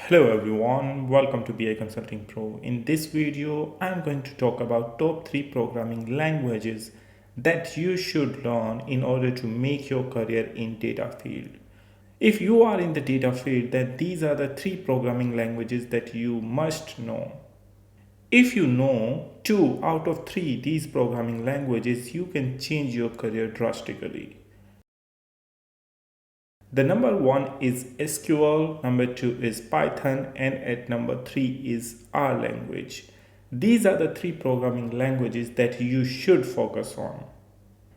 Hello everyone, welcome to BI Consulting Pro. In this video, I'm going to talk about top 3 programming languages that you should learn in order to make your career in data field. If you are in the data field, then these are the 3 programming languages that you must know. If you know 2 out of 3 these programming languages, you can change your career drastically. The number one is SQL, number two is Python, and at number three is R language. These are the 3 programming languages that you should focus on.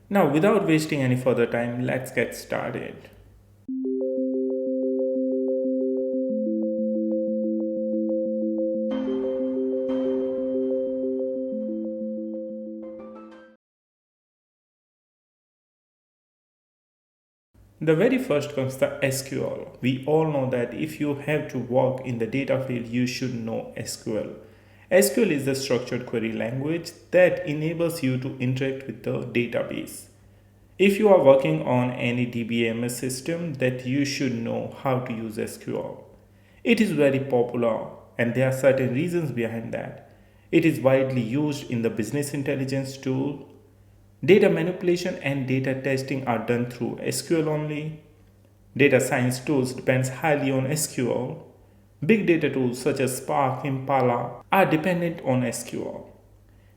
Now, without wasting any further time, let's get started. The very first comes the SQL. We all know that if you have to work in the data field, you should know SQL. SQL is a structured query language that enables you to interact with the database. If you are working on any DBMS system, that you should know how to use SQL. It is very popular and there are certain reasons behind that. It is widely used in the business intelligence tool. Data manipulation and data testing are done through SQL only. Data science tools depends highly on SQL. Big data tools such as Spark, Impala are dependent on SQL.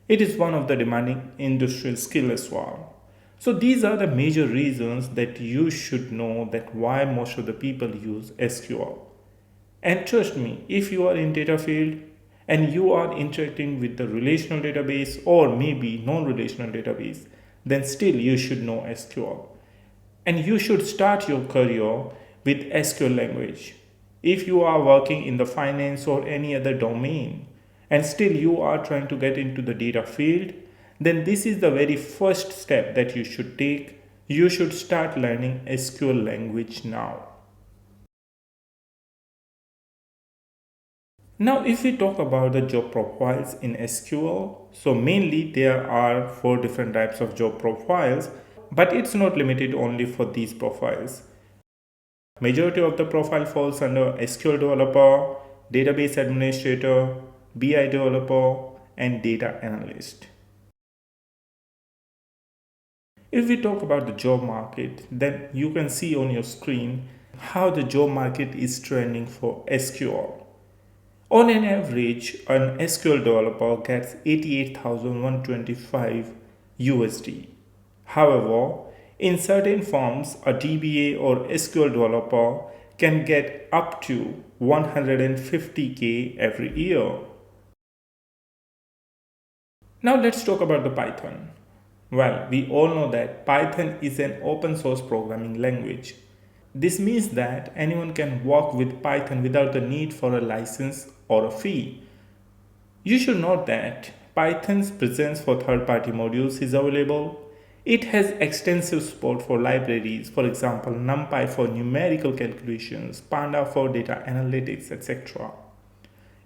It is one of the demanding industrial skill as well. So these are the major reasons that you should know that why most of the people use SQL. And trust me, if you are in data field and you are interacting with the relational database or maybe non-relational database, then still you should know SQL. And you should start your career with SQL language. If you are working in the finance or any other domain and still you are trying to get into the data field, then this is the very first step that you should take. You should start learning SQL language now. Now, if we talk about the job profiles in SQL, so mainly there are 4 different types of job profiles, but it's not limited only for these profiles. Majority of the profile falls under SQL developer, database administrator, BI developer, and data analyst. If we talk about the job market, then you can see on your screen how the job market is trending for SQL. On an average, an SQL developer gets 88,125 USD. However, in certain firms, a DBA or SQL developer can get up to 150K every year. Now let's talk about the Python. Well, we all know that Python is an open source programming language. This means that anyone can work with Python without the need for a license or a fee. You should note that Python's presence for third-party modules is available. It has extensive support for libraries, for example, NumPy for numerical calculations, Panda for data analytics, etc.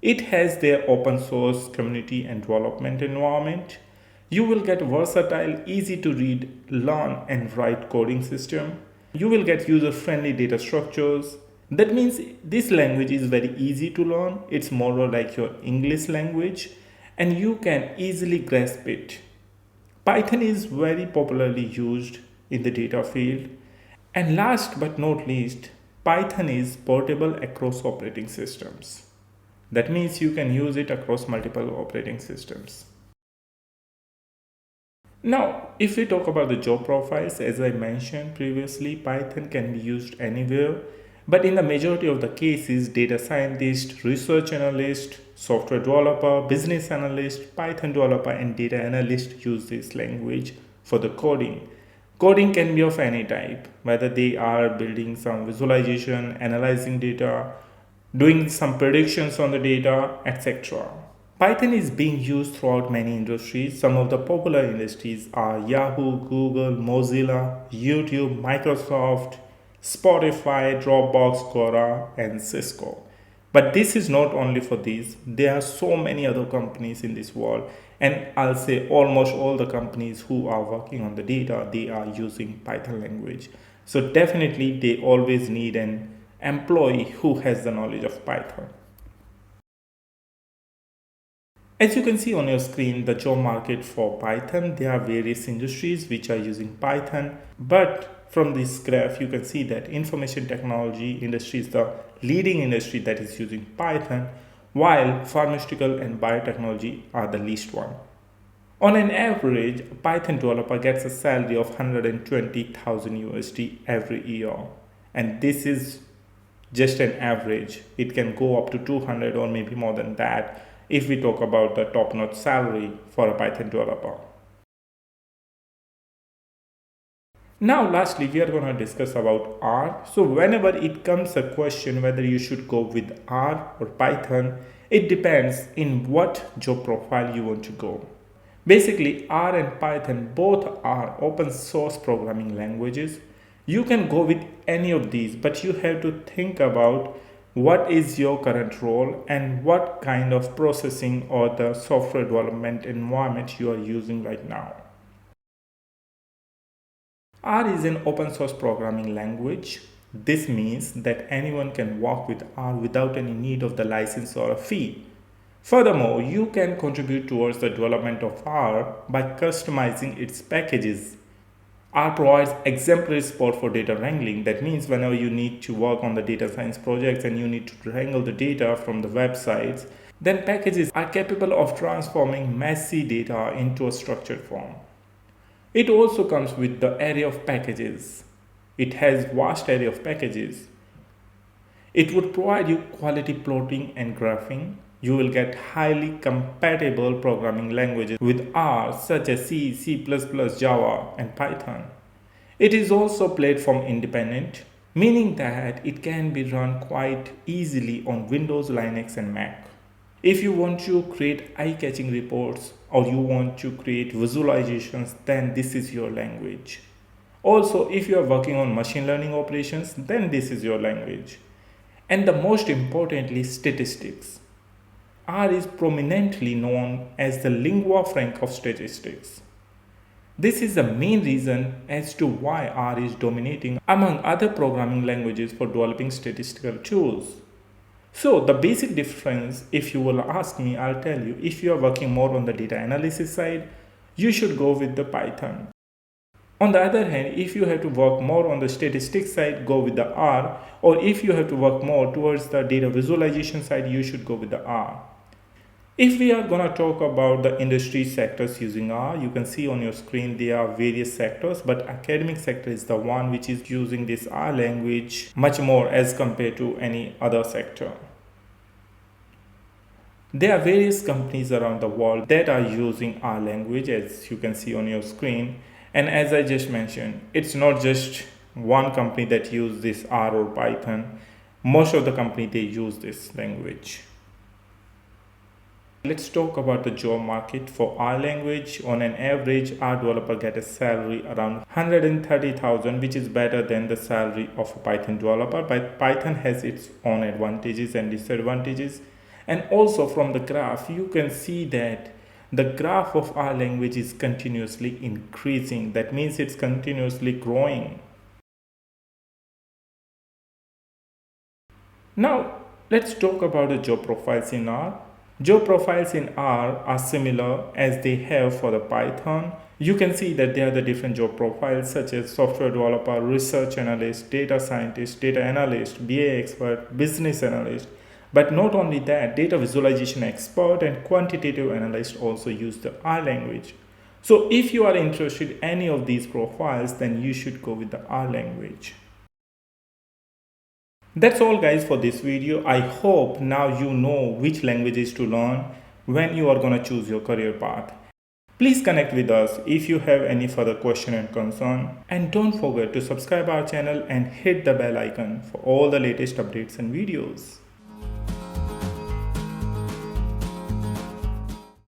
It has their open source community and development environment. You will get versatile, easy to read, learn and write coding system. You will get user-friendly data structures. That means this language is very easy to learn. It's more like your English language and you can easily grasp it. Python is very popularly used in the data field. And last but not least, Python is portable across operating systems. That means you can use it across multiple operating systems. Now, if we talk about the job profiles, as I mentioned previously, Python can be used anywhere, but in the majority of the cases, data scientist, research analyst, software developer, business analyst, Python developer, and data analyst use this language for the coding. Coding can be of any type, whether they are building some visualization, analyzing data, doing some predictions on the data, etc. Python is being used throughout many industries. Some of the popular industries are Yahoo, Google, Mozilla, YouTube, Microsoft, Spotify, Dropbox, Quora, and Cisco. But this is not only for these. There are so many other companies in this world, and I'll say almost all the companies who are working on the data, they are using Python language. So definitely they always need an employee who has the knowledge of Python. As you can see on your screen, the job market for Python, there are various industries which are using Python. But from this graph, you can see that information technology industry is the leading industry that is using Python, while pharmaceutical and biotechnology are the least one. On an average, a Python developer gets a salary of 120,000 USD every year. And this is just an average. It can go up to 200 or maybe more than that if we talk about the top-notch salary for a Python developer. Now lastly, we are going to discuss about R. So whenever it comes a question whether you should go with R or Python, it depends in what job profile you want to go. Basically, R and Python both are open source programming languages. You can go with any of these, but you have to think about what is your current role and what kind of processing or the software development environment you are using right now. R is an open source programming language. This means that anyone can work with R without any need of the license or a fee. Furthermore, you can contribute towards the development of R by customizing its packages. R provides exemplary support for data wrangling. That means whenever you need to work on the data science projects and you need to wrangle the data from the websites, then packages are capable of transforming messy data into a structured form. It also comes with the array of packages. It has vast array of packages. It would provide you quality plotting and graphing. You will get highly compatible programming languages with R such as C, C++, Java, and Python. It is also platform independent, meaning that it can be run quite easily on Windows, Linux, and Mac. If you want to create eye-catching reports or you want to create visualizations, then this is your language. Also, if you are working on machine learning operations, then this is your language. And the most importantly, statistics. R is prominently known as the lingua franca of statistics. This is the main reason as to why R is dominating among other programming languages for developing statistical tools. So the basic difference, if you will ask me, I'll tell you, if you are working more on the data analysis side, you should go with the Python. On the other hand, if you have to work more on the statistics side, go with the R, or if you have to work more towards the data visualization side, you should go with the R. If we are going to talk about the industry sectors using R, you can see on your screen there are various sectors, but academic sector is the one which is using this R language much more as compared to any other sector. There are various companies around the world that are using R language, as you can see on your screen. And as I just mentioned, it's not just one company that uses this R or Python. Most of the company they use this language. Let's talk about the job market for R language. On an average, R developer get a salary around 130,000, which is better than the salary of a Python developer. But Python has its own advantages and disadvantages. And also from the graph, you can see that the graph of R language is continuously increasing. That means it's continuously growing. Now, let's talk about the job profiles in R. Job profiles in R are similar as they have for the Python. You can see that there are the different job profiles such as software developer, research analyst, data scientist, data analyst, BA expert, business analyst. But not only that, data visualization expert and quantitative analyst also use the R language. So if you are interested in any of these profiles, then you should go with the R language. That's all guys for this video. I hope now you know which languages to learn when you are going to choose your career path. Please connect with us if you have any further question and concern. And don't forget to subscribe our channel and hit the bell icon for all the latest updates and videos.